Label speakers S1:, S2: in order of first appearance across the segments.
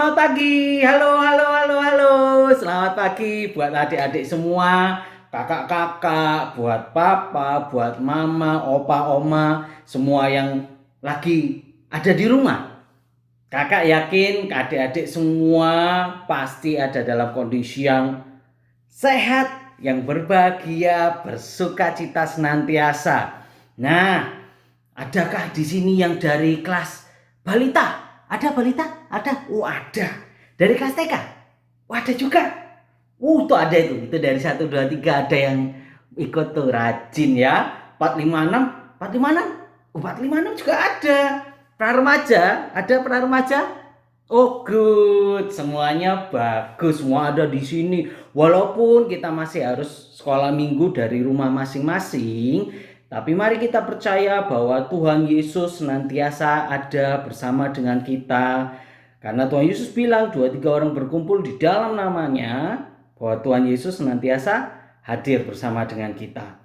S1: Selamat pagi, halo, halo, halo, halo. Selamat pagi buat adik-adik semua, kakak-kakak, buat papa, buat mama, opa, oma, semua yang lagi ada di rumah. Kakak yakin adik-adik semua pasti ada dalam kondisi yang sehat, yang berbahagia, bersukacita senantiasa. Nah, adakah di sini yang dari kelas balita? Ada balita? Ada? Oh, ada. Dari kelas TK? Oh, ada juga. Tuh ada itu. Itu dari 1, 2, 3 ada yang ikut tuh rajin ya. 456, 456. Oh, 456 juga ada. Pra remaja, ada pra remaja? Oh, good. Semuanya bagus. Semua ada di sini. Walaupun kita masih harus sekolah minggu dari rumah masing-masing, tapi mari kita percaya bahwa Tuhan Yesus senantiasa ada bersama dengan kita. Karena Tuhan Yesus bilang 2-3 orang berkumpul di dalam namanya, bahwa Tuhan Yesus senantiasa hadir bersama dengan kita.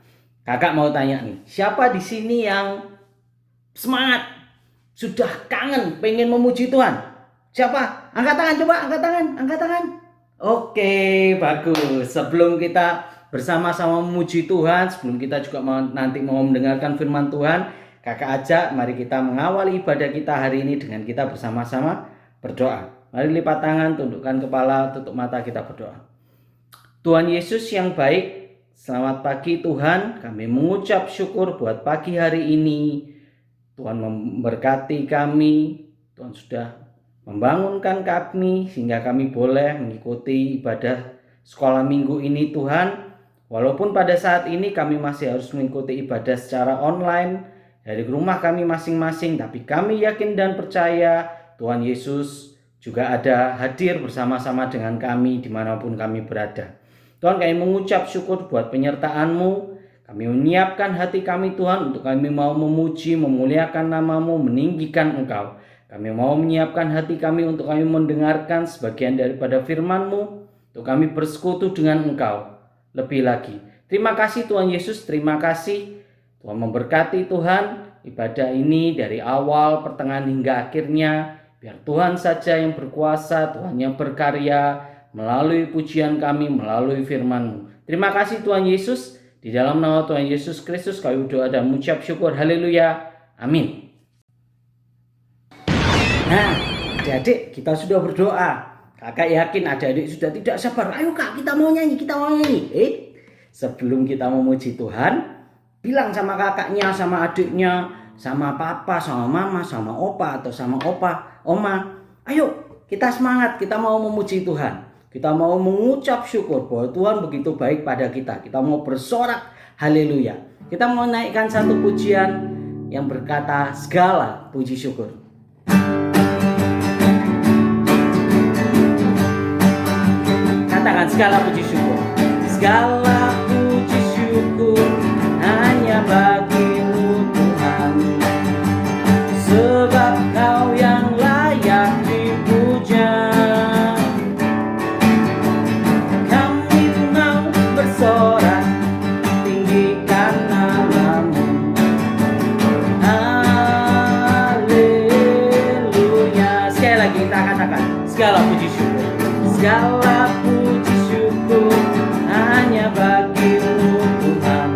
S1: Kakak mau tanya nih, siapa di sini yang semangat, sudah kangen, pengen memuji Tuhan? Siapa? Angkat tangan, coba angkat tangan, angkat tangan. Oke, bagus. Sebelum kita bersama-sama memuji Tuhan, sebelum kita juga nanti mau mendengarkan firman Tuhan, kakak ajak mari kita mengawali ibadah kita hari ini dengan kita bersama-sama berdoa. Mari lipat tangan, tundukkan kepala, tutup mata, kita berdoa. Tuhan Yesus yang baik, selamat pagi Tuhan. Kami mengucap syukur buat pagi hari ini. Tuhan memberkati kami. Tuhan sudah membangunkan kami sehingga kami boleh mengikuti ibadah sekolah minggu ini Tuhan. Walaupun pada saat ini kami masih harus mengikuti ibadah secara online dari rumah kami masing-masing, tapi kami yakin dan percaya Tuhan Yesus juga ada hadir bersama-sama dengan kami dimanapun kami berada. Tuhan, kami mengucap syukur buat penyertaan-Mu. Kami menyiapkan hati kami Tuhan untuk kami mau memuji, memuliakan nama-Mu, meninggikan Engkau. Kami mau menyiapkan hati kami untuk kami mendengarkan sebagian daripada firman-Mu, untuk kami bersekutu dengan Engkau lebih lagi. Terima kasih Tuhan Yesus, terima kasih. Tuhan memberkati Tuhan ibadah ini dari awal, pertengahan hingga akhirnya. Biar Tuhan saja yang berkuasa, Tuhan yang berkarya melalui pujian kami, melalui firman-Mu. Terima kasih Tuhan Yesus. Di dalam nama Tuhan Yesus Kristus kami berdoa dan mengucap syukur. Haleluya. Amin. Nah, adik-adik kita sudah berdoa. Kakak yakin adik-adik sudah tidak sabar. Ayo kak, kita mau nyanyi, kita mau nyanyi. Sebelum kita memuji Tuhan, bilang sama kakaknya, sama adiknya, sama papa, sama mama, sama opa, atau sama opa, oma. Ayo, kita semangat, kita mau memuji Tuhan. Kita mau mengucap syukur bahwa Tuhan begitu baik pada kita. Kita mau bersorak, haleluya. Kita mau naikkan satu pujian yang berkata segala puji syukur. Katakan segala puji syukur. Segala puji syukur hanya bagi-Mu Tuhan. Sebab Kau yang layak dipuja. Kami mau bersorak, tinggikan nama-Mu. Haleluya. Sekali lagi kita katakan segala puji syukur. Segala puji syukur hanya bagi-Mu Tuhan.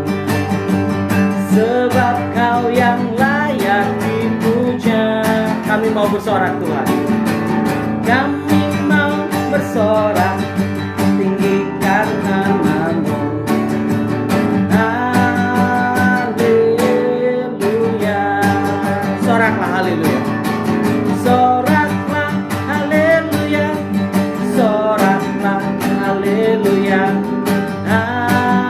S1: Sebab Kau yang layak dipuja. Kami mau bersorak Tuhan. Kami mau bersorak, tinggikan nama-Mu. Haleluya. Soraklah haleluya. Soraklah haleluya. Soraklah haleluya. Haleluya.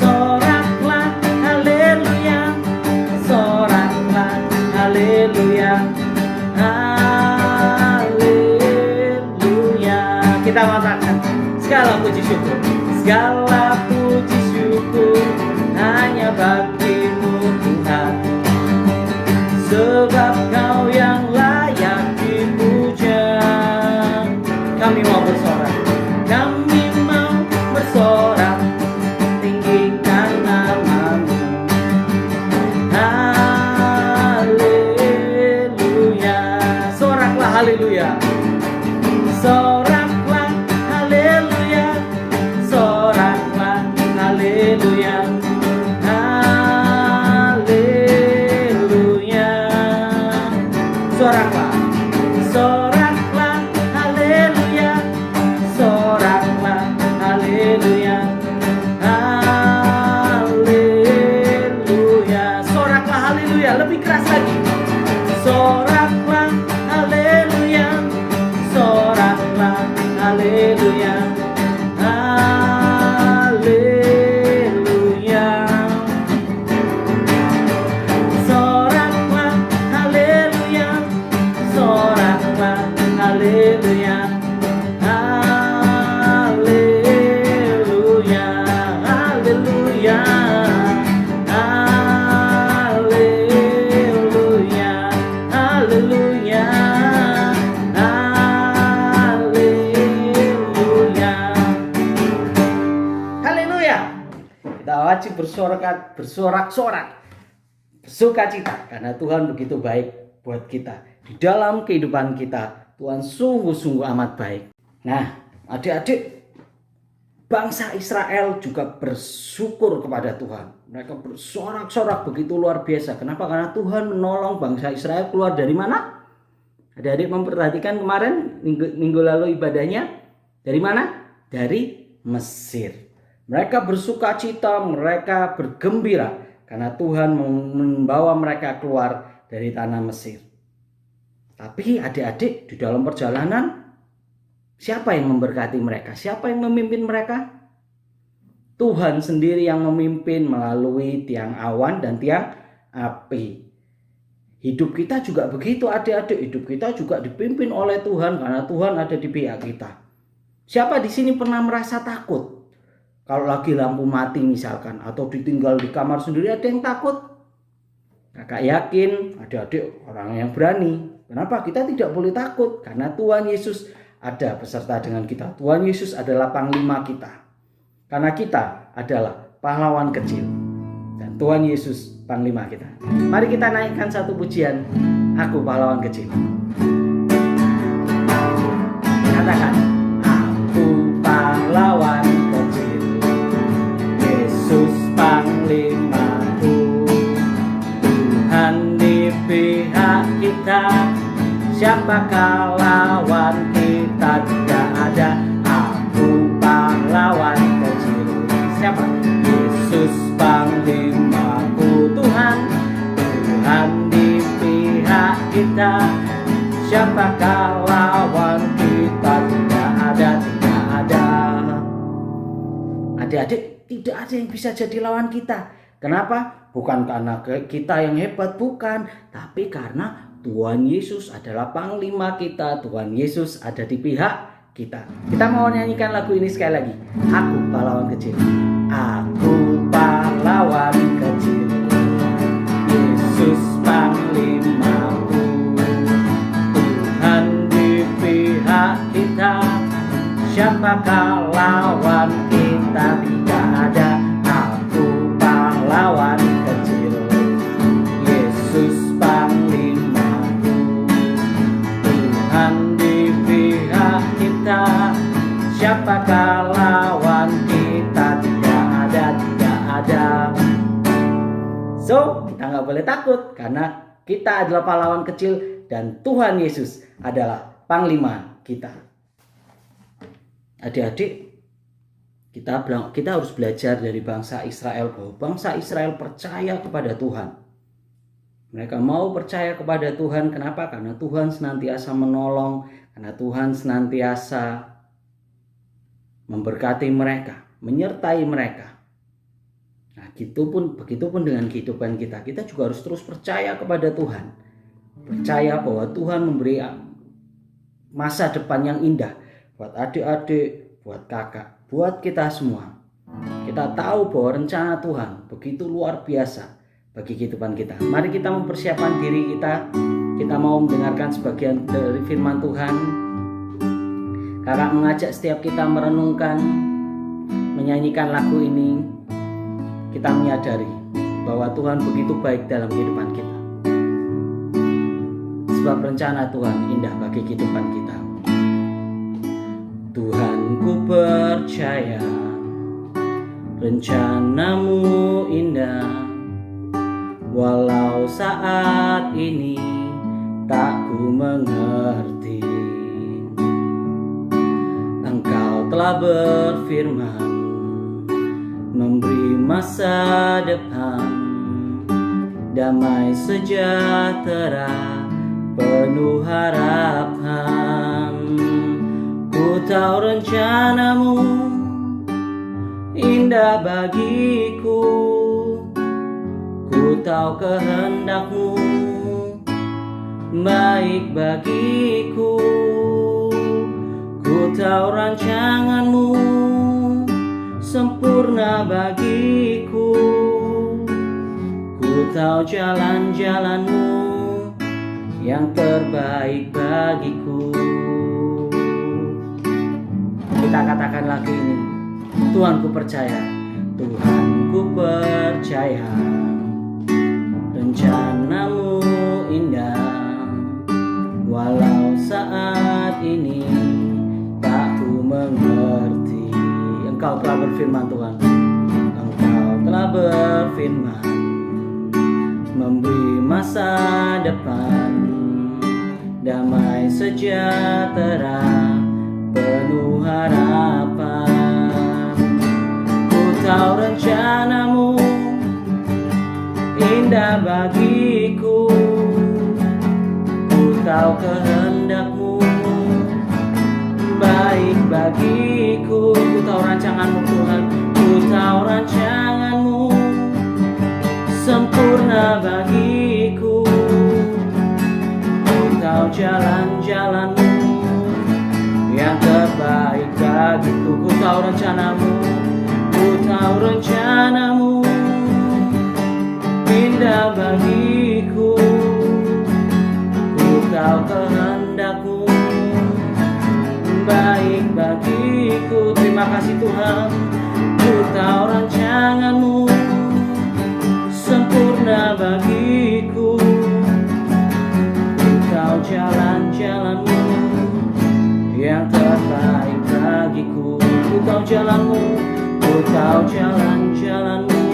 S1: Soraklah haleluya. Soraklah haleluya. haleluya, haleluya. Soraklah, soraklah, haleluya, soraklah, haleluya, haleluya. Soraklah, haleluya, lebih keras lagi. Soraklah, haleluya, soraklah, haleluya, haleluya. Soraklah, haleluya, soraklah, haleluya, haleluya, haleluya, haleluya, haleluya, haleluya. Haleluya. Kita wajib bersorak-sorak, bersukacita karena Tuhan begitu baik buat kita. Di dalam kehidupan kita, Tuhan sungguh-sungguh amat baik. Nah, adik-adik, bangsa Israel juga bersyukur kepada Tuhan. Mereka bersorak-sorak begitu luar biasa. Kenapa? Karena Tuhan menolong bangsa Israel keluar dari mana? Adik-adik memperhatikan kemarin minggu lalu ibadahnya dari mana? Dari Mesir. Mereka bersukacita, mereka bergembira karena Tuhan membawa mereka keluar dari tanah Mesir. Tapi adik-adik, di dalam perjalanan siapa yang memberkati mereka? Siapa yang memimpin mereka? Tuhan sendiri yang memimpin melalui tiang awan dan tiang api. Hidup kita juga begitu adik-adik. Hidup kita juga dipimpin oleh Tuhan karena Tuhan ada di pihak kita. Siapa di sini pernah merasa takut? Kalau lagi lampu mati misalkan, atau ditinggal di kamar sendiri, ada yang takut? Kakak yakin adik-adik orang yang berani. Kenapa? Kita tidak boleh takut karena Tuhan Yesus ada beserta dengan kita. Tuhan Yesus adalah panglima kita. Karena kita adalah pahlawan kecil dan Tuhan Yesus panglima kita. Mari kita naikkan satu pujian, Aku Pahlawan Kecil. Katakan, aku pahlawan kecil, Yesus panglimaku, Tuhan di pihak kita, siapakah lawan kita? Tidak ada. Aku pahlawan kecil. Siapa? Yesus panglimaku, Tuhan di pihak kita, siapakah lawan kita? Tidak ada, tidak ada. Adik-adik, tidak ada yang bisa jadi lawan kita. Kenapa? Bukan karena kita yang hebat, bukan, tapi karena Tuhan Yesus adalah panglima kita. Tuhan Yesus ada di pihak kita. Kita mau nyanyikan lagu ini sekali lagi. Aku pahlawan kecil. Aku pahlawan kecil, Yesus panglimaku, Tuhan di pihak kita, siapakah lawan kita? Tidak ada. Aku pahlawan kecil, Yesus panglimaku, Tuhan di pihak kita, siapakah lawan kita? Tidak ada, tidak ada. So, kita nggak boleh takut karena kita adalah pahlawan kecil dan Tuhan Yesus adalah panglima kita. Adik-adik, kita harus belajar dari bangsa Israel bahwa bangsa Israel percaya kepada Tuhan. Mereka mau percaya kepada Tuhan. Kenapa? Karena Tuhan senantiasa menolong, karena Tuhan senantiasa memberkati mereka, menyertai mereka. Nah, begitupun dengan kehidupan kita. Kita juga harus terus percaya kepada Tuhan. Percaya bahwa Tuhan memberi masa depan yang indah buat adik-adik, buat kakak, buat kita semua. Kita tahu bahwa rencana Tuhan begitu luar biasa bagi kehidupan kita. Mari kita mempersiapkan diri kita. Kita mau mendengarkan sebagian dari firman Tuhan. Kakak mengajak setiap kita merenungkan, menyanyikan lagu ini. Kita menyadari bahwa Tuhan begitu baik dalam kehidupan kita. Sebab rencana Tuhan indah bagi kehidupan kita. Tuhan, ku percaya rencanamu indah, walau saat ini tak ku mengerti. Engkau telah berfirman, memberi masa depan, damai sejahtera, penuh harapan. Ku tahu rencanamu indah bagiku, ku tahu kehendakmu baik bagiku. Ku tahu rancanganmu sempurna bagiku, ku tahu jalan-jalanmu yang terbaik bagiku. Kita katakan lagi ini, Tuhan ku percaya, Tuhan ku percaya, rencanamu indah, walau saat ini tak ku mengerti. Engkau telah berfirman Tuhan, Engkau telah berfirman, memberi masa depan, damai sejahtera, penuh harapan. Ku tahu rencanamu indah bagiku, ku tahu kehendakmu baik bagiku. Ku tahu rancanganmu Tuhan, ku tahu rancanganmu sempurna bagiku, ku tahu jalan-jalanmu yang terbaik bagiku. Ku tahu rencanamu, ku tahu rencanamu indah bagiku, ku tahu kehendakmu baik bagiku. Terima kasih Tuhan, ku tahu rancanganmu sempurna bagiku, ku tahu jalan-jalanmu yang terbaik bagiku. Ku tahu jalanmu, ku tahu jalan-jalanmu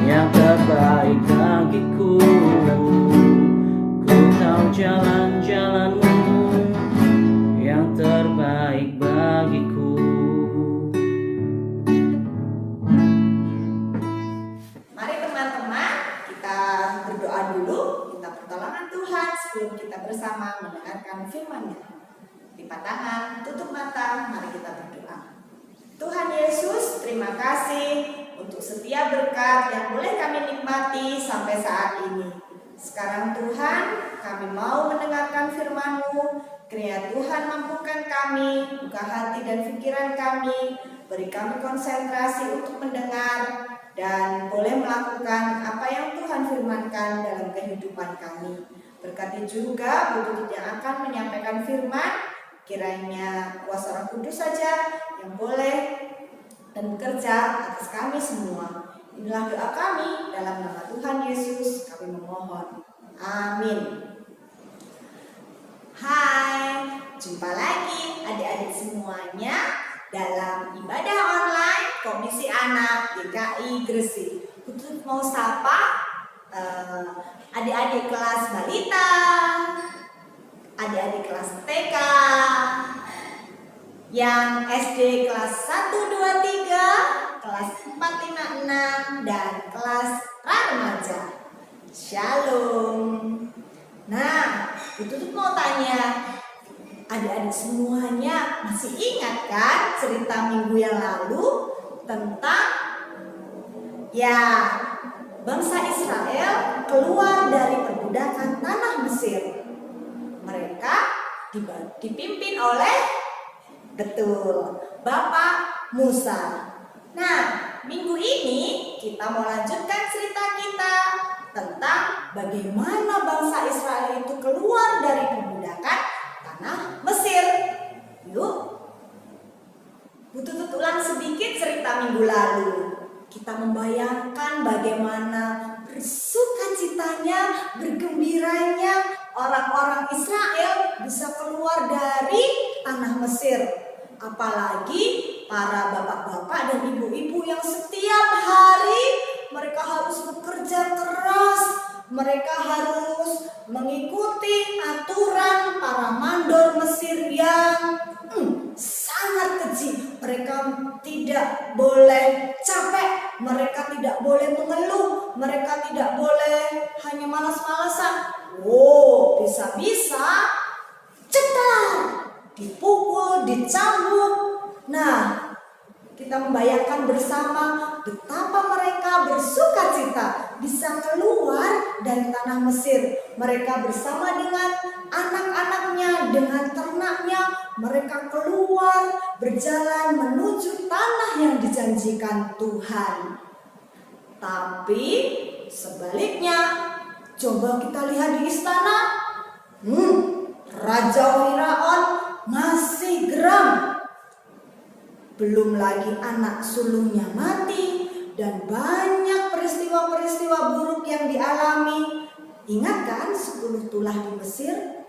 S1: yang terbaik bagiku, ku tahu jalan-jalanmu yang terbaik bagiku.
S2: Mari teman-teman, kita berdoa dulu, minta pertolongan Tuhan sebelum kita bersama mendengarkan firman-Nya. Lipat tangan, tutup mata, mari kita berdoa. Tuhan Yesus, terima kasih untuk setiap berkat yang boleh kami nikmati sampai saat ini. Sekarang Tuhan, kami mau mendengarkan firman-Mu. Kiranya Tuhan mampukan kami, buka hati dan pikiran kami, beri kami konsentrasi untuk mendengar, dan boleh melakukan apa yang Tuhan firmankan dalam kehidupan kami. Berkati juga Bu yang akan menyampaikan firman, kiranya kuasa Roh Kudus saja yang boleh dan bekerja atas kami semua. Inilah doa kami, dalam nama Tuhan Yesus kami memohon. Amin. Hai, jumpa lagi adik-adik semuanya dalam ibadah online Komisi Anak GKI Gresik. Untuk mau sapa adik-adik kelas balita, adik-adik kelas TK, yang SD kelas 1, 2, 3, kelas 4, 5, 6, dan kelas remaja. Shalom. Nah, itu tuh mau tanya, adik-adik semuanya masih ingat kan cerita minggu yang lalu tentang bangsa Israel keluar dari perbudakan tanah Mesir. Mereka dipimpin oleh Bapak Musa. Nah, minggu ini kita mau lanjutkan cerita kita tentang bagaimana bangsa Israel itu keluar dari perbudakan tanah Mesir. Yuk, butuh ulang sedikit cerita minggu lalu. Kita membayangkan bagaimana bersukacitanya, bergembiranya orang-orang Israel bisa keluar dari tanah Mesir. Apalagi para bapak-bapak dan ibu-ibu yang setiap hari mereka harus bekerja keras, mereka harus mengikuti aturan para mandor Mesir yang sangat keji. Mereka tidak boleh capek, mereka tidak boleh mengeluh, mereka tidak boleh hanya malas-malasan. Bisa-bisa cetar, dipukul, dicambuk. Nah, kita membayangkan bersama betapa mereka bersuka cita bisa keluar dari tanah Mesir. Mereka bersama dengan anak-anaknya, dengan ternaknya, mereka keluar berjalan menuju tanah yang dijanjikan Tuhan. Tapi sebaliknya, coba kita lihat di istana. Raja Firaun masih geram. Belum lagi anak sulungnya mati dan banyak peristiwa-peristiwa buruk yang dialami. Ingat kan 10 tulah di Mesir?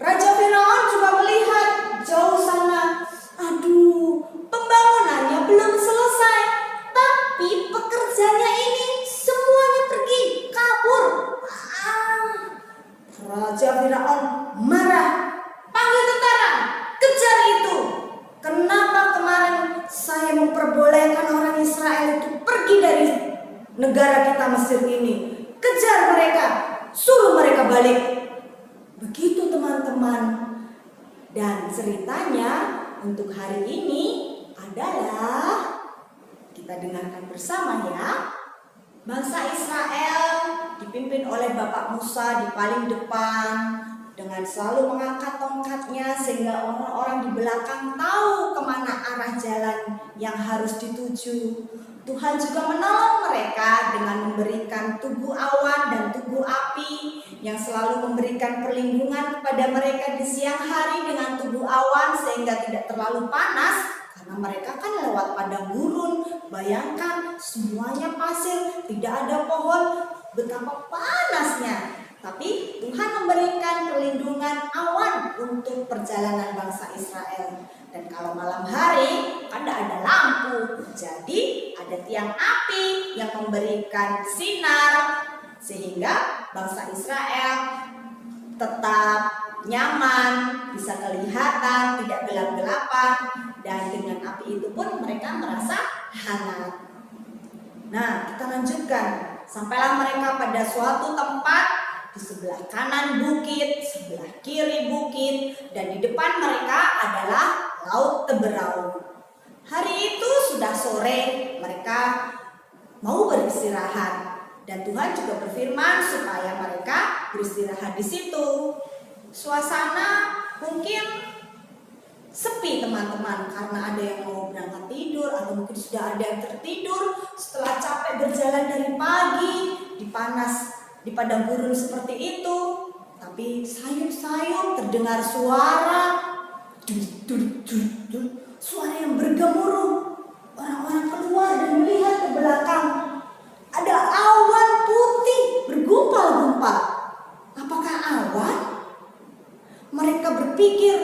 S2: Raja Firaun juga melihat jauh sana. Aduh, pembangunannya belum selesai. Tapi pekerjanya ini semuanya pergi, kabur. Raja Firaun marah. Panggil tentara, kejar itu. Kenapa kemarin saya memperbolehkan orang Israel itu pergi dari negara kita Mesir ini? Kejar mereka, suruh mereka balik. Begitu teman-teman. Dan ceritanya untuk hari ini adalah, kita dengarkan bersama ya. Bangsa Israel dipimpin oleh Bapak Musa di paling depan, dengan selalu mengangkat tongkatnya sehingga orang-orang di belakang tahu kemana arah jalan yang harus dituju. Tuhan juga menolong mereka dengan memberikan tugu awan dan tugu api yang selalu memberikan perlindungan kepada mereka di siang hari dengan tugu awan sehingga tidak terlalu panas, karena mereka kan lewat padang gurun. Bayangkan semuanya pasir, tidak ada pohon, betapa panasnya. Tapi Tuhan memberikan perlindungan awan untuk perjalanan bangsa Israel. Dan kalau malam hari kan tidak ada lampu, jadi ada tiang api yang memberikan sinar sehingga bangsa Israel tetap nyaman, bisa kelihatan, tidak gelap-gelapan, dan dengan api itu pun mereka merasa hangat. Nah, kita lanjutkan. Sampailah mereka pada suatu tempat. Di sebelah kanan bukit, sebelah kiri bukit, dan di depan mereka adalah Laut Teberau. Hari itu sudah sore, mereka mau beristirahat. Dan Tuhan juga berfirman supaya mereka beristirahat di situ. Suasana mungkin sepi teman-teman, karena ada yang mau berangkat tidur atau mungkin sudah ada yang tertidur setelah capek berjalan dari pagi di panas di padang gurun seperti itu. Tapi sayup-sayup terdengar suara suara yang bergemuruh. Orang-orang keluar dan melihat ke belakang. Ada awan putih bergumpal-gumpal. Apakah awan? Mereka berpikir,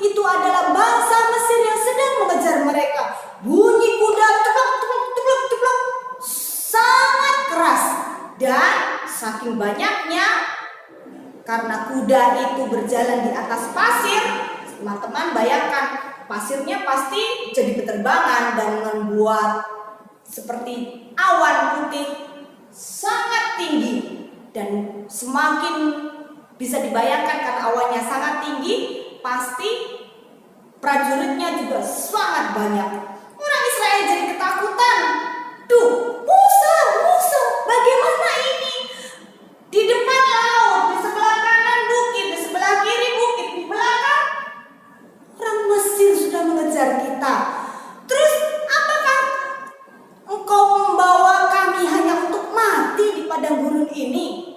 S2: itu adalah bangsa Mesir yang sedang mengejar mereka. Bunyi kuda teplok, sangat keras. Dan saking banyaknya, karena kuda itu berjalan di atas pasir, teman-teman bayangkan, pasirnya pasti jadi beterbangan dan membuat seperti awan putih sangat tinggi. Dan semakin bisa dibayangkan karena awannya sangat tinggi, pasti prajuritnya juga sangat banyak. Orang Israel jadi ketakutan. Musa, bagaimana ini? Di depan laut, di sebelah kanan bukit, di sebelah kiri bukit, di belakang orang Mesir sudah mengejar kita. Terus apakah engkau membawa kami hanya untuk mati di padang gurun ini?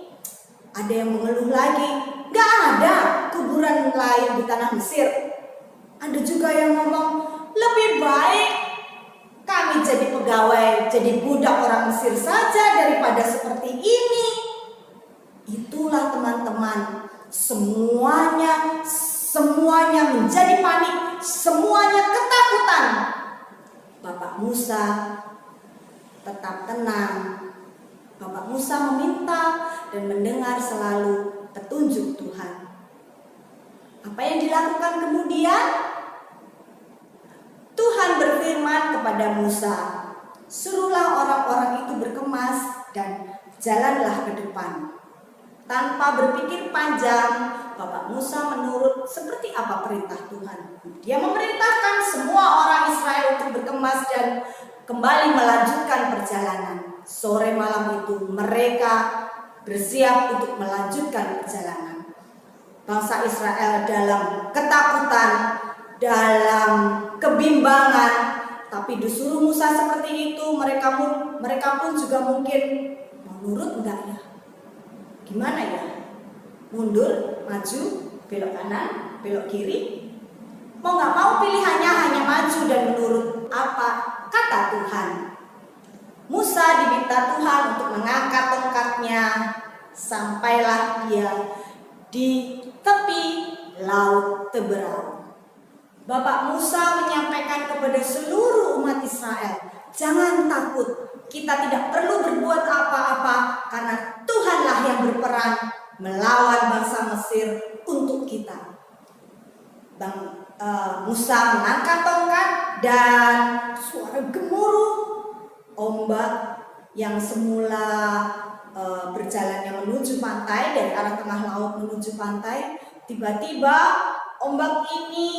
S2: Ada yang mengeluh lagi, gak ada kuburan lain di tanah Mesir. Ada juga yang ngomong, lebih baik kami jadi pegawai, jadi budak orang Mesir saja daripada seperti ini. Itu itulah teman-teman, semuanya menjadi panik, semuanya ketakutan. Bapak Musa tetap tenang. Bapak Musa meminta dan mendengar selalu petunjuk Tuhan. Apa yang dilakukan kemudian? Tuhan berfirman kepada Musa, suruhlah orang-orang itu berkemas dan jalanlah ke depan. Tanpa berpikir panjang, Bapak Musa menurut seperti apa perintah Tuhan. Dia memerintahkan semua orang Israel untuk berkemas dan kembali melanjutkan perjalanan. Sore malam itu mereka bersiap untuk melanjutkan perjalanan. Bangsa Israel dalam ketakutan, dalam kebimbangan, tapi disuruh Musa seperti itu, mereka pun juga mungkin mau nurut enggak ya? Gimana ya? Mundur, maju, belok kanan, belok kiri? Mau nggak mau pilihannya hanya maju dan menurut apa kata Tuhan. Musa diminta Tuhan untuk mengangkat tongkatnya, sampailah dia di tepi laut Teberau. Bapak Musa menyampaikan kepada seluruh umat Israel, jangan takut, kita tidak perlu berbuat apa-apa karena Tuhanlah yang berperan melawan bangsa Mesir untuk kita. Musa mengangkat tongkat dan suara gemuruh ombak yang semula berjalannya menuju pantai dari arah tengah laut menuju pantai, tiba-tiba ombak ini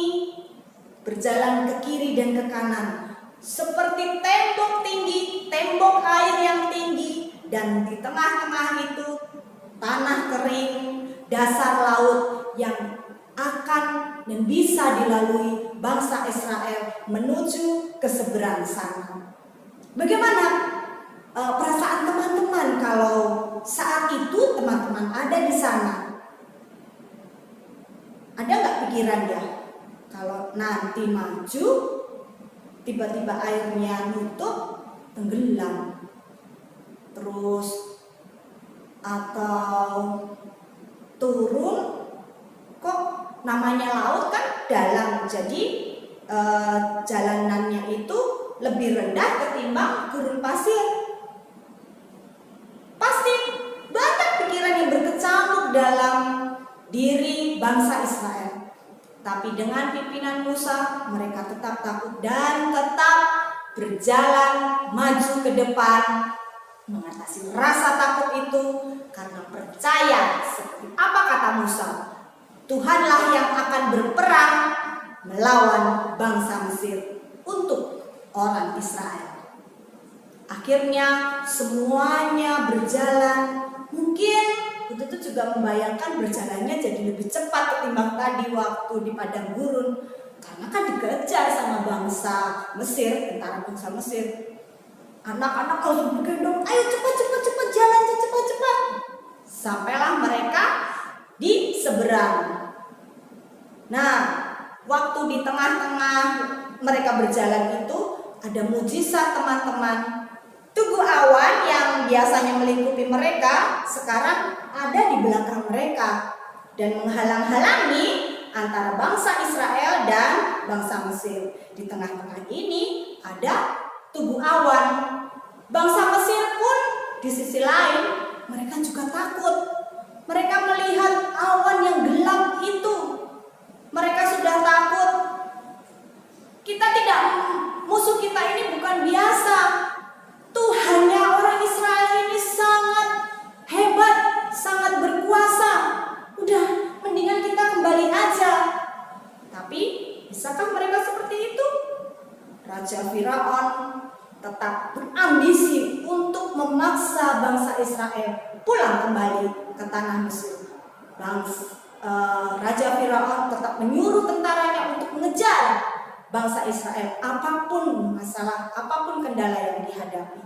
S2: berjalan ke kiri dan ke kanan seperti tembok tinggi, tembok air yang tinggi, dan di tengah-tengah itu tanah kering, dasar laut yang akan dan bisa dilalui bangsa Israel menuju ke seberang sana. Bagaimana perasaan teman-teman kalau saat itu teman-teman ada di sana? Ada nggak pikiran ya? Kalau nanti maju, tiba-tiba airnya nutup, tenggelam. Terus atau turun, kok namanya laut kan dalam, jadi jalanannya itu lebih rendah ketimbang gurun pasir. Pasti banyak pikiran yang berkecamuk dalam diri bangsa Israel. Tapi dengan pimpinan Musa, mereka tetap takut dan tetap berjalan maju ke depan, mengatasi rasa takut itu karena percaya seperti apa kata Musa, Tuhanlah yang akan berperang melawan bangsa Mesir untuk orang Israel. Akhirnya semuanya berjalan, mungkin itu juga membayangkan berjalannya jadi lebih cepat ketimbang tadi waktu di padang gurun, karena kan dikejar sama bangsa Mesir, tentara bangsa Mesir. Anak-anak langsung bergendong, ayo cepat jalan, cepat. Sampailah mereka di seberang. Nah, waktu di tengah-tengah mereka berjalan itu ada mujizat teman-teman. Tugu awan yang biasanya melingkupi mereka sekarang ada di belakang mereka dan menghalang-halangi antara bangsa Israel dan bangsa Mesir. Di tengah-tengah ini ada tugu awan. Bangsa Mesir pun di sisi lain mereka juga takut. Mereka melihat awan yang gelap itu. Mereka sudah takut. Musuh kita ini bukan biasa. Tuhannya orang Israel ini sangat hebat, sangat berkuasa. Udah, mendingan kita kembali aja. Tapi bisakah mereka seperti itu? Raja Firaun tetap berambisi untuk memaksa bangsa Israel pulang kembali ke tanah Mesir. Raja Firaun tetap menyuruh tentaranya untuk mengejar bangsa Israel, apapun masalah, apapun kendala yang dihadapi.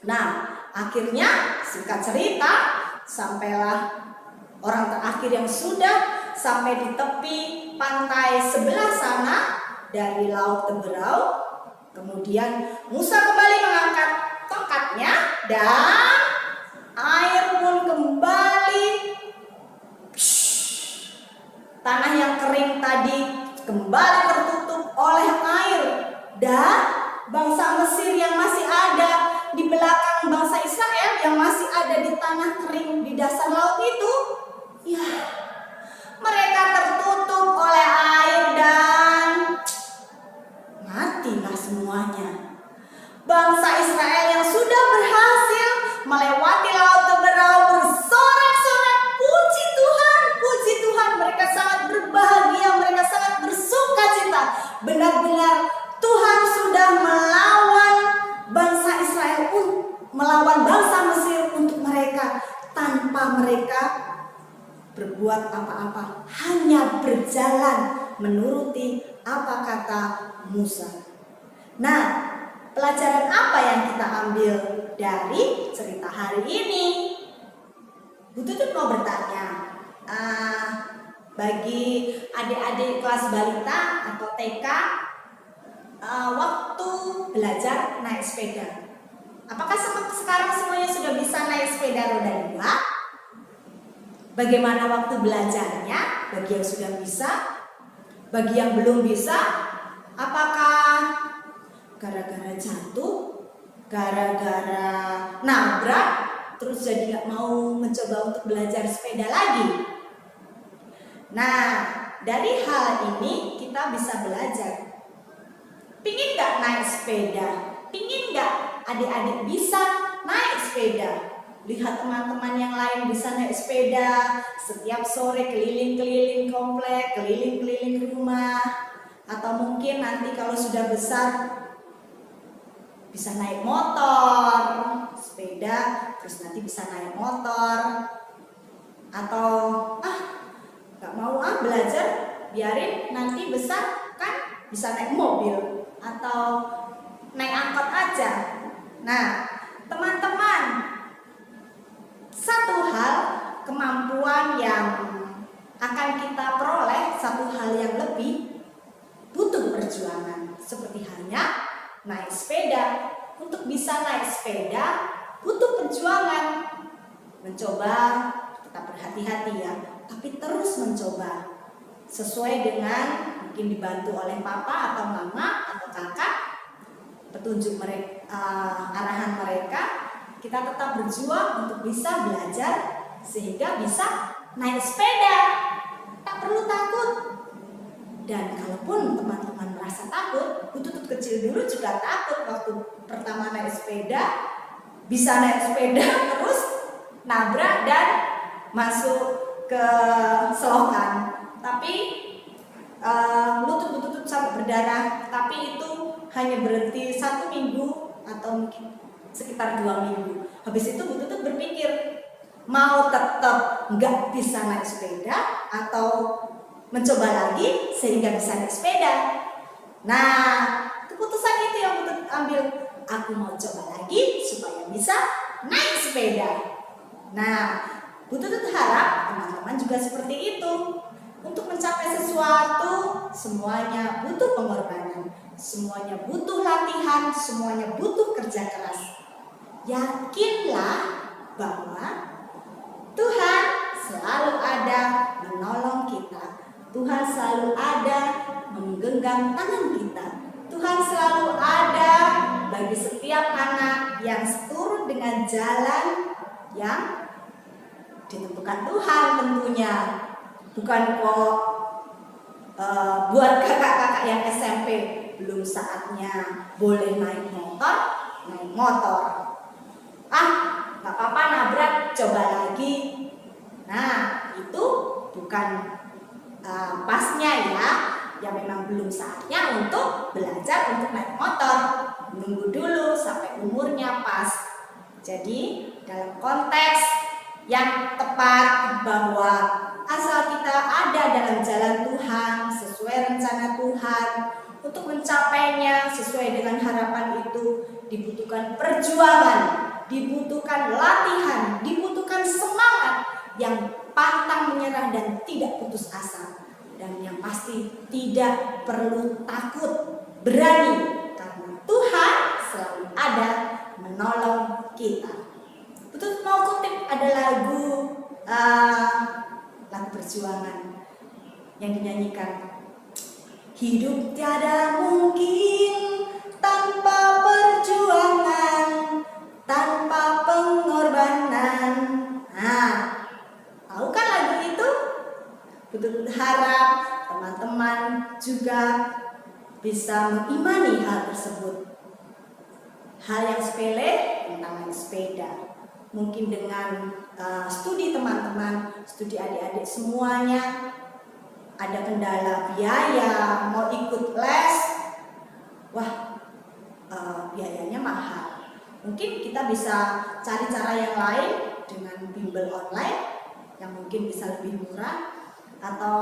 S2: Nah, akhirnya singkat cerita, sampailah orang terakhir yang sudah sampai di tepi pantai sebelah sana dari Laut Teberau. Kemudian Musa kembali mengangkat tongkatnya dan air pun kembali tanah yang kering tadi kembali tertutup oleh air, dan bangsa Mesir yang masih ada di belakang bangsa Israel yang masih ada di tanah kering di dasar laut itu, ya mereka tertutup oleh air dan matilah semuanya. Bangsa Israel yang sudah berhasil melewati laut Teberau bersorak-sorak, puji Tuhan, mereka sangat berbahagia, mereka sangat bersukacita. Benar-benar Tuhan sudah melawan bangsa Israel, melawan bangsa Mesir untuk mereka, tanpa mereka berbuat apa-apa, hanya berjalan menuruti apa kata Musa. Nah, pelajaran apa yang kita ambil dari cerita hari ini? Bu Tutut mau bertanya, bagi adik-adik kelas balita atau TK, waktu belajar naik sepeda, apakah sekarang semuanya sudah bisa naik sepeda roda 2? Bagaimana waktu belajarnya? Bagi yang sudah bisa, bagi yang belum bisa, apakah gara-gara jatuh, gara-gara nabrak, terus jadi nggak mau mencoba untuk belajar sepeda lagi? Nah, dari hal ini kita bisa belajar. Pingin nggak naik sepeda? Pingin nggak adik-adik bisa naik sepeda? Lihat teman-teman yang lain bisa naik sepeda setiap sore keliling-keliling komplek, keliling-keliling rumah, atau mungkin nanti kalau sudah besar bisa naik motor, sepeda, terus nanti bisa naik motor, atau nggak mau belajar, biarin nanti besar kan bisa naik mobil atau naik angkot aja. Nah, teman-teman, satu hal kemampuan yang akan kita peroleh, satu hal yang lebih, butuh perjuangan. Seperti halnya naik sepeda. Untuk bisa naik sepeda butuh perjuangan. Mencoba, kita berhati-hati ya, tapi terus mencoba. Sesuai dengan mungkin dibantu oleh papa atau mama atau kakak, petunjuk mereka, arahan mereka, kita tetap berjuang untuk bisa belajar sehingga bisa naik sepeda. Tak perlu takut. Dan kalaupun teman-teman merasa takut, Bu Tutut kecil dulu juga takut waktu pertama naik sepeda. Bisa naik sepeda terus nabrak dan masuk ke selokan. Tapi lutut Bu Tutut sampai berdarah. Tapi itu hanya berhenti 1 minggu atau mungkin sekitar 2 minggu. Habis itu Bu Tutut berpikir, mau tetap nggak bisa naik sepeda atau mencoba lagi sehingga bisa naik sepeda. Nah, keputusan itu yang Bu Tutut ambil. Aku mau coba lagi supaya bisa naik sepeda. Nah, Bu Tutut harap teman-teman juga seperti itu. Untuk mencapai sesuatu, semuanya butuh pengorbanan, semuanya butuh latihan, semuanya butuh kerja keras. Yakinlah bahwa Tuhan selalu ada menolong kita. Tuhan selalu ada menggenggam tangan kita. Tuhan selalu ada bagi setiap anak yang seturut dengan jalan yang ditentukan Tuhan tentunya. Bukan kok buat kakak-kakak yang SMP belum saatnya boleh naik motor. Gak apa-apa nabrak, coba lagi. Nah, itu bukan pasnya ya. Ya memang belum saatnya untuk belajar untuk naik motor. Menunggu dulu sampai umurnya pas. Jadi dalam konteks yang tepat bahwa asal kita ada dalam jalan Tuhan, sesuai rencana Tuhan, untuk mencapainya sesuai dengan harapan itu dibutuhkan perjuangan, dibutuhkan latihan, dibutuhkan semangat yang pantang menyerah dan tidak putus asa. Dan yang pasti tidak perlu takut, berani, karena Tuhan selalu ada menolong kita. Betul, mau kutip ada lagu perjuangan yang yang dinyanyikan. Hidup tiada mungkin tanpa perjuangan, tanpa pengorbanan. Nah, tahu kan lagu itu? Betul harap teman-teman juga bisa mengimani hal tersebut. Hal yang sepele tentang naik sepeda. Mungkin dengan studi teman-teman, studi adik-adik semuanya, ada kendala biaya, mau ikut les, wah biayanya mahal. Mungkin kita bisa cari cara yang lain dengan bimbel online yang mungkin bisa lebih murah, atau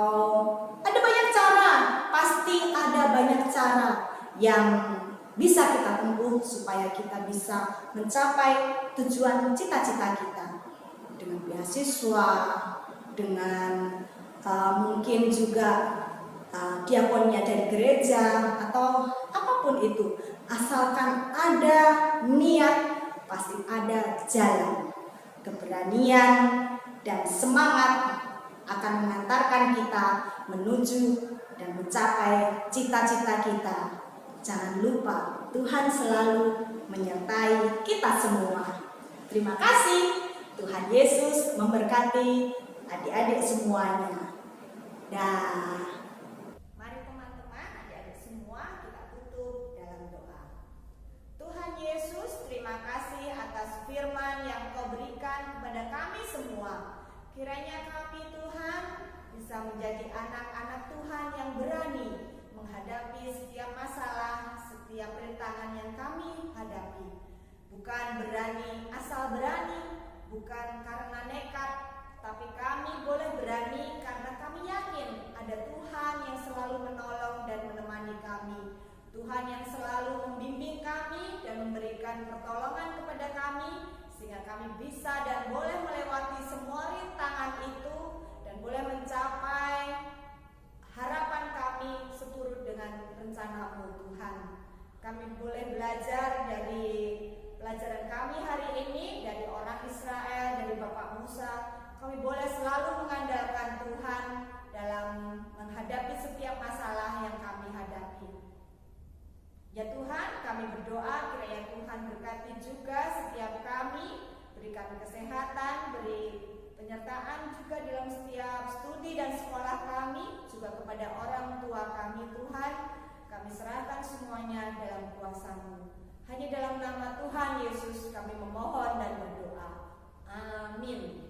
S2: ada banyak cara, pasti ada banyak cara yang bisa kita tempuh supaya kita bisa mencapai tujuan cita-cita kita dengan beasiswa, dengan mungkin juga diakonnya dari gereja atau apapun itu, asalkan ada niat pasti ada jalan. Keberanian dan semangat akan mengantarkan kita menuju dan mencapai cita-cita kita. Jangan lupa Tuhan selalu menyertai kita semua. Terima kasih. Tuhan Yesus memberkati adik-adik semuanya. Dah. Mari teman-teman, adik-adik semua kita tutup dalam doa. Tuhan Yesus, terima kasih atas firman yang Kau berikan kepada kami semua. Kiranya kami Tuhan bisa menjadi anak-anak Tuhan yang berani menghadapi setiap masalah, setiap rintangan yang kami hadapi. Bukan berani asal berani, bukan karena nekat, tapi kami boleh berani karena kami yakin ada Tuhan yang selalu menolong dan menemani kami. Tuhan yang selalu membimbing kami dan memberikan pertolongan kepada kami, sehingga kami bisa dan boleh melewati semua rintangan itu dan boleh mencapai harapan kami seturut dengan rencana-Mu Tuhan. Kami boleh belajar dari pelajaran kami hari ini, dari orang Israel, dari Bapak Musa. Kami boleh selalu mengandalkan Tuhan dalam menghadapi setiap masalah yang kami hadapi. Ya Tuhan, kami berdoa kiranya Tuhan berkati juga setiap kami, berikan kesehatan, beri penyertaan juga dalam setiap studi dan sekolah kami, juga kepada orang tua kami Tuhan. Kami serahkan semuanya dalam kuasa-Mu. Hanya dalam nama Tuhan Yesus kami memohon dan berdoa. Amin.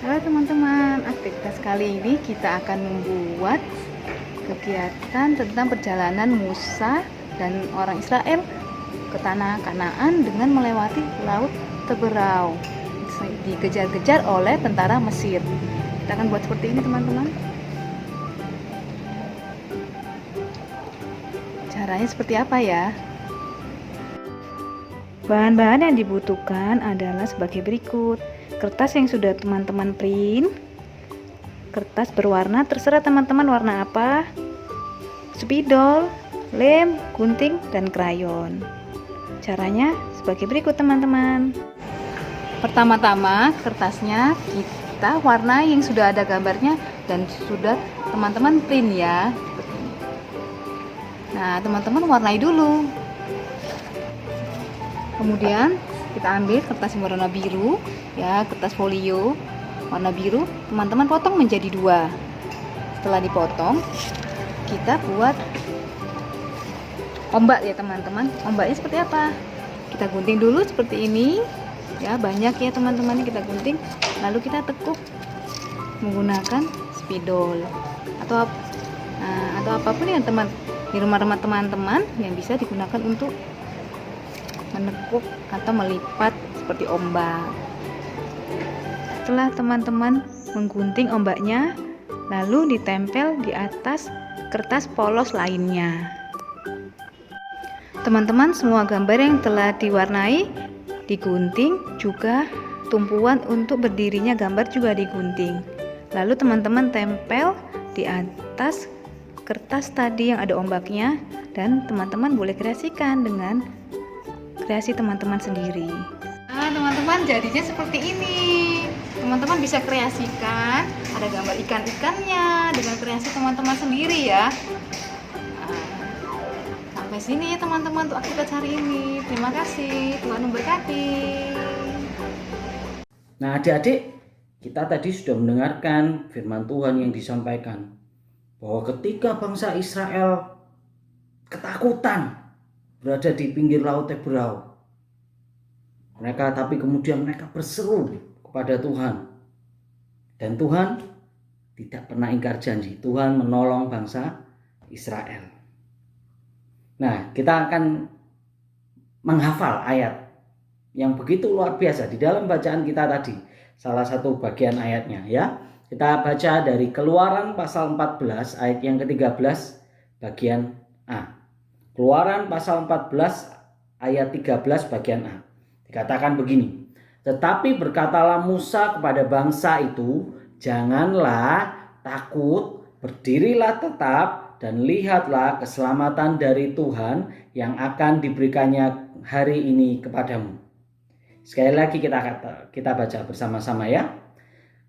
S3: Halo teman-teman, aktivitas kali ini kita akan membuat kegiatan tentang perjalanan Musa dan orang Israel ke tanah Kanaan dengan melewati laut Teberau, dikejar-kejar oleh tentara Mesir. Kita akan buat seperti ini teman-teman. Caranya seperti apa ya? Bahan-bahan yang dibutuhkan adalah sebagai berikut. Kertas yang sudah teman-teman print, kertas berwarna, terserah teman-teman warna apa, spidol, lem, gunting, dan krayon. Caranya sebagai berikut teman-teman. Pertama-tama kertasnya kita warnai yang sudah ada gambarnya dan sudah teman-teman print ya. Nah, teman-teman warnai dulu. Kemudian kita ambil kertas yang warna biru, ya, kertas folio warna biru, teman-teman potong menjadi 2. Setelah dipotong, kita buat ombak ya teman-teman. Ombaknya seperti apa? Kita gunting dulu seperti ini, ya, banyak ya teman-teman, kita gunting, lalu kita tekuk menggunakan spidol atau apapun yang di rumah teman-teman yang bisa digunakan untuk menekuk atau melipat seperti ombak. Setelah teman-teman menggunting ombaknya, lalu ditempel di atas kertas polos lainnya. Teman-teman, semua gambar yang telah diwarnai digunting, juga tumpuan untuk berdirinya gambar juga digunting. Lalu teman-teman tempel di atas kertas tadi yang ada ombaknya, dan teman-teman boleh kreasikan dengan kreasi teman-teman sendiri. Nah, teman-teman, jadinya seperti ini. Teman-teman bisa kreasikan, ada gambar ikan-ikannya dengan kreasi teman-teman sendiri ya. Nah, sampai sini ya teman-teman untuk aktivitas hari ini. Terima kasih, Tuhan memberkati.
S1: Nah, adik-adik, kita tadi sudah mendengarkan firman Tuhan yang disampaikan bahwa ketika bangsa Israel ketakutan berada di pinggir laut Teberau, tapi kemudian mereka berseru kepada Tuhan, dan Tuhan tidak pernah ingkar janji. Tuhan menolong bangsa Israel. Nah, kita akan menghafal ayat yang begitu luar biasa di dalam bacaan kita tadi. Salah satu bagian ayatnya ya. Kita baca dari Keluaran pasal 14 ayat yang ke-13 bagian A. Keluaran pasal 14 ayat 13 bagian A. Dikatakan begini. Tetapi berkatalah Musa kepada bangsa itu, janganlah takut, berdirilah tetap dan lihatlah keselamatan dari Tuhan yang akan diberikannya hari ini kepadamu. Sekali lagi kita baca bersama-sama ya.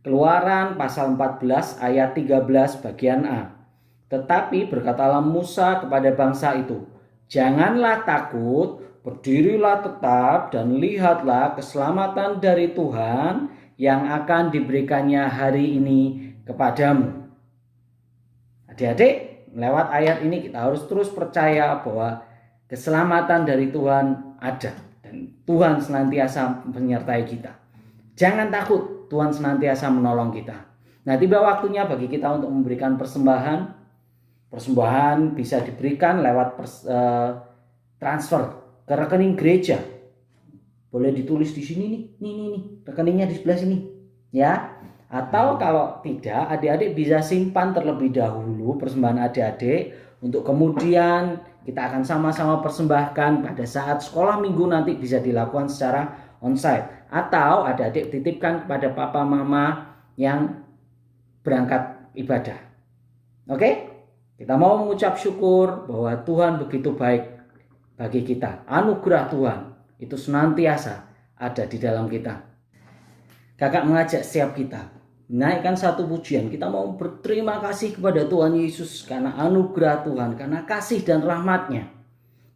S1: Keluaran pasal 14 ayat 13 bagian A. Tetapi berkatalah Musa kepada bangsa itu, janganlah takut, berdirilah tetap dan lihatlah keselamatan dari Tuhan yang akan diberikannya hari ini kepadamu. Adik-adik, lewat ayat ini kita harus terus percaya bahwa keselamatan dari Tuhan ada. Dan Tuhan senantiasa menyertai kita. Jangan takut, Tuhan senantiasa menolong kita. Nah, tiba waktunya bagi kita untuk memberikan persembahan. Persembahan bisa diberikan lewat transfer ke rekening gereja. Boleh ditulis di sini nih, rekeningnya di sebelah sini, ya. Atau kalau tidak, adik-adik bisa simpan terlebih dahulu persembahan adik-adik untuk kemudian kita akan sama-sama persembahkan pada saat sekolah minggu nanti bisa dilakukan secara onsite. Atau adik-adik titipkan kepada papa mama yang berangkat ibadah. Oke? Kita mau mengucap syukur bahwa Tuhan begitu baik bagi kita. Anugerah Tuhan itu senantiasa ada di dalam kita. Kakak mengajak setiap kita menaikkan satu pujian. Kita mau berterima kasih kepada Tuhan Yesus karena anugerah Tuhan, karena kasih dan rahmat-Nya,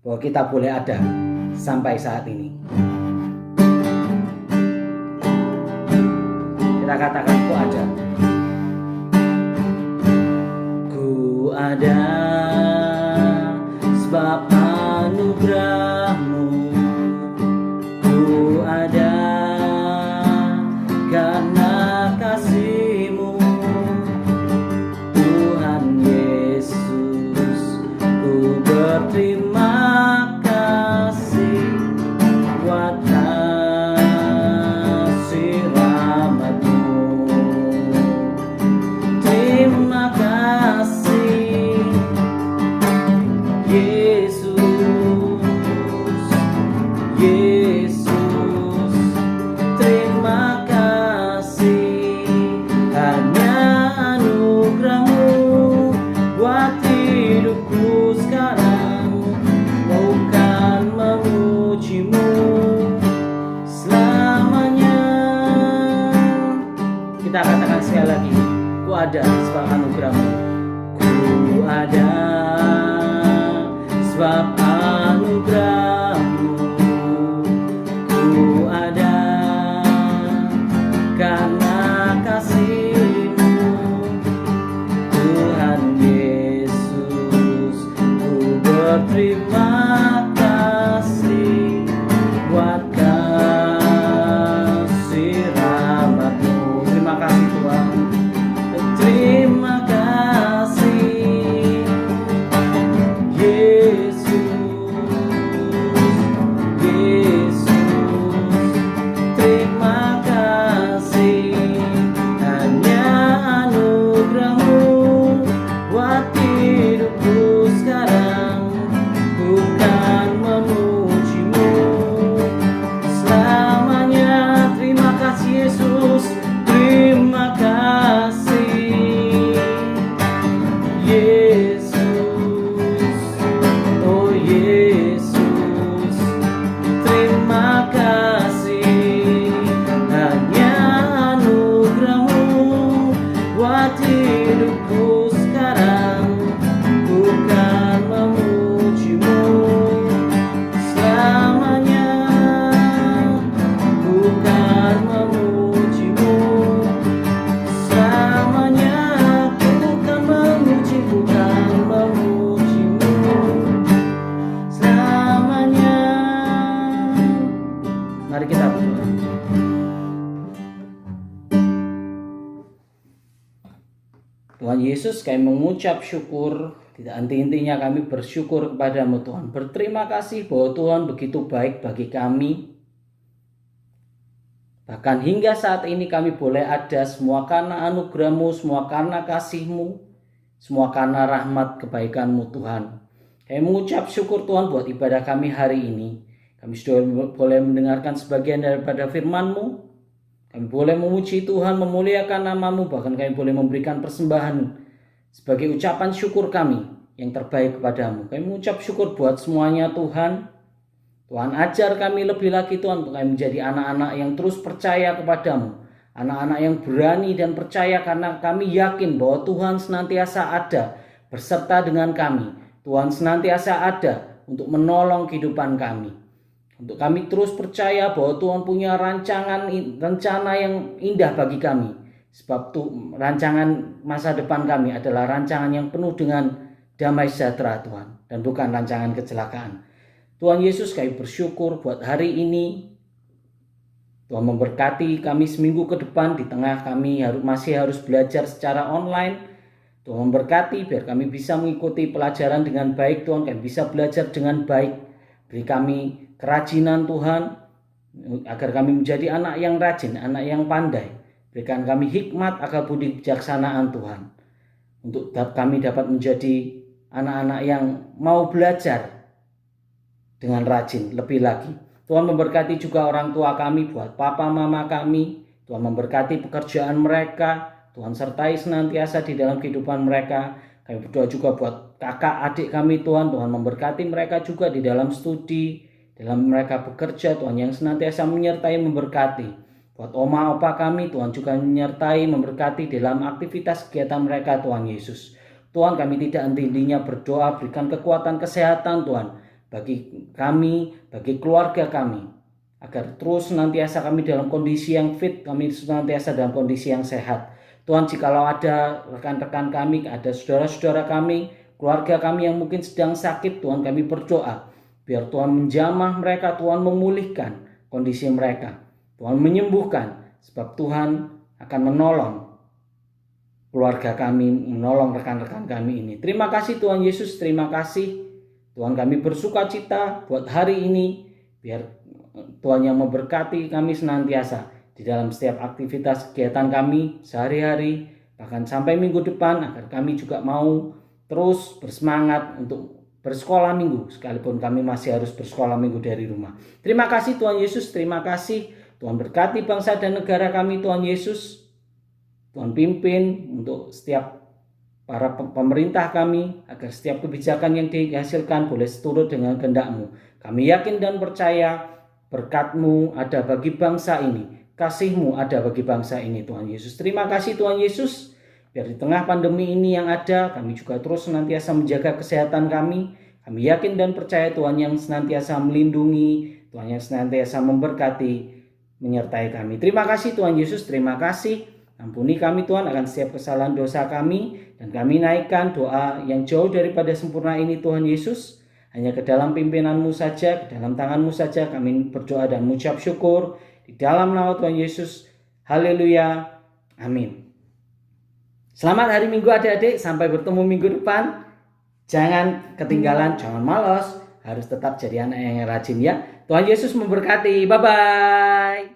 S1: bahwa kita boleh ada sampai saat ini. Kita katakan ku ada. Ku ada sebab anugerah-Mu. Ku ada karena kasih-Mu, Tuhan Yesus. Ku berterima kasih buat kasih rahmat-Mu. Terima kasih Yesus, Yesus. Terima kasih, hanya anugerah-Mu buat hidupku sekarang. Mau kan memuji-Mu selamanya. Kita katakan sekali lagi, ku ada sebab anugerah-Mu. Ku ada sebab anugerah-Mu. Ku ada karena kasih-Mu, Tuhan Yesus. Ku berterima kasih buat kasih rahmat-Mu. Terima kasih Tuhan. Terima kasih Yesus. Tuhan Yesus, kami mengucap syukur, tidak henti-hentinya kami bersyukur kepadamu Tuhan. Berterima kasih bahwa Tuhan begitu baik bagi kami. Bahkan hingga saat ini kami boleh ada semua karena anugerah-Mu, semua karena kasih-Mu, semua karena rahmat kebaikan-Mu Tuhan. Kami mengucap syukur Tuhan buat ibadah kami hari ini. Kami sudah boleh mendengarkan sebagian daripada firman-Mu. Kami boleh memuji Tuhan, memuliakan nama-Mu, bahkan kami boleh memberikan persembahan sebagai ucapan syukur kami yang terbaik kepadamu. Kami mengucap syukur buat semuanya Tuhan. Tuhan ajar kami lebih lagi Tuhan, untuk kami menjadi anak-anak yang terus percaya kepadamu. Anak-anak yang berani dan percaya karena kami yakin bahwa Tuhan senantiasa ada berserta dengan kami. Tuhan senantiasa ada untuk menolong kehidupan kami. Untuk kami terus percaya bahwa Tuhan punya rencana yang indah bagi kami. Sebab rancangan masa depan kami adalah rancangan yang penuh dengan damai sejahtera Tuhan. Dan bukan rancangan kecelakaan. Tuhan Yesus, kami bersyukur buat hari ini. Tuhan memberkati kami seminggu ke depan, di tengah kami masih harus belajar secara online. Tuhan memberkati biar kami bisa mengikuti pelajaran dengan baik Tuhan. Kami bisa belajar dengan baik. Beri kami kerajinan Tuhan, agar kami menjadi anak yang rajin, anak yang pandai. Berikan kami hikmat, akal budi, kejaksanaan Tuhan. Untuk kami dapat menjadi anak-anak yang mau belajar dengan rajin lebih lagi. Tuhan memberkati juga orang tua kami, buat papa mama kami. Tuhan memberkati pekerjaan mereka. Tuhan sertai senantiasa di dalam kehidupan mereka. Kami berdoa juga buat kakak adik kami Tuhan. Tuhan memberkati mereka juga di dalam studi, dalam mereka bekerja. Tuhan yang senantiasa menyertai, memberkati. Buat oma opa kami, Tuhan juga menyertai, memberkati dalam aktivitas kegiatan mereka Tuhan Yesus. Tuhan, kami tidak henti-hentinya berdoa, berikan kekuatan kesehatan Tuhan bagi kami, bagi keluarga kami, agar terus senantiasa kami dalam kondisi yang fit, kami senantiasa dalam kondisi yang sehat. Tuhan, jikalau ada rekan-rekan kami, ada saudara-saudara kami, keluarga kami yang mungkin sedang sakit, Tuhan, kami berdoa biar Tuhan menjamah mereka, Tuhan memulihkan kondisi mereka, Tuhan menyembuhkan, sebab Tuhan akan menolong keluarga kami, menolong rekan-rekan kami ini. Terima kasih Tuhan Yesus, terima kasih Tuhan, kami bersuka cita buat hari ini, biar Tuhan yang memberkati kami senantiasa di dalam setiap aktivitas kegiatan kami sehari-hari, bahkan sampai minggu depan, agar kami juga mau terus bersemangat untuk bersekolah minggu, sekalipun kami masih harus bersekolah minggu dari rumah. Terima kasih Tuhan Yesus, terima kasih. Tuhan berkati bangsa dan negara kami Tuhan Yesus. Tuhan pimpin untuk setiap para pemerintah kami, agar setiap kebijakan yang dihasilkan boleh seturut dengan kehendak-Mu. Kami yakin dan percaya berkat-Mu ada bagi bangsa ini, kasih-Mu ada bagi bangsa ini Tuhan Yesus. Terima kasih Tuhan Yesus, biar di tengah pandemi ini yang ada, kami juga terus senantiasa menjaga kesehatan kami. Kami yakin dan percaya Tuhan yang senantiasa melindungi, Tuhan yang senantiasa memberkati, menyertai kami. Terima kasih Tuhan Yesus, terima kasih. Ampuni kami Tuhan akan setiap kesalahan dosa kami, dan kami naikkan doa yang jauh daripada sempurna ini Tuhan Yesus. Hanya ke dalam pimpinan-Mu saja, ke dalam tangan-Mu saja kami berdoa dan mengucap syukur. Di dalam nama Tuhan Yesus. Haleluya. Amin. Selamat hari Minggu adik-adik, sampai bertemu minggu depan. Jangan ketinggalan, jangan malas. Harus tetap jadi anak yang rajin ya. Tuhan Yesus memberkati. Bye-bye.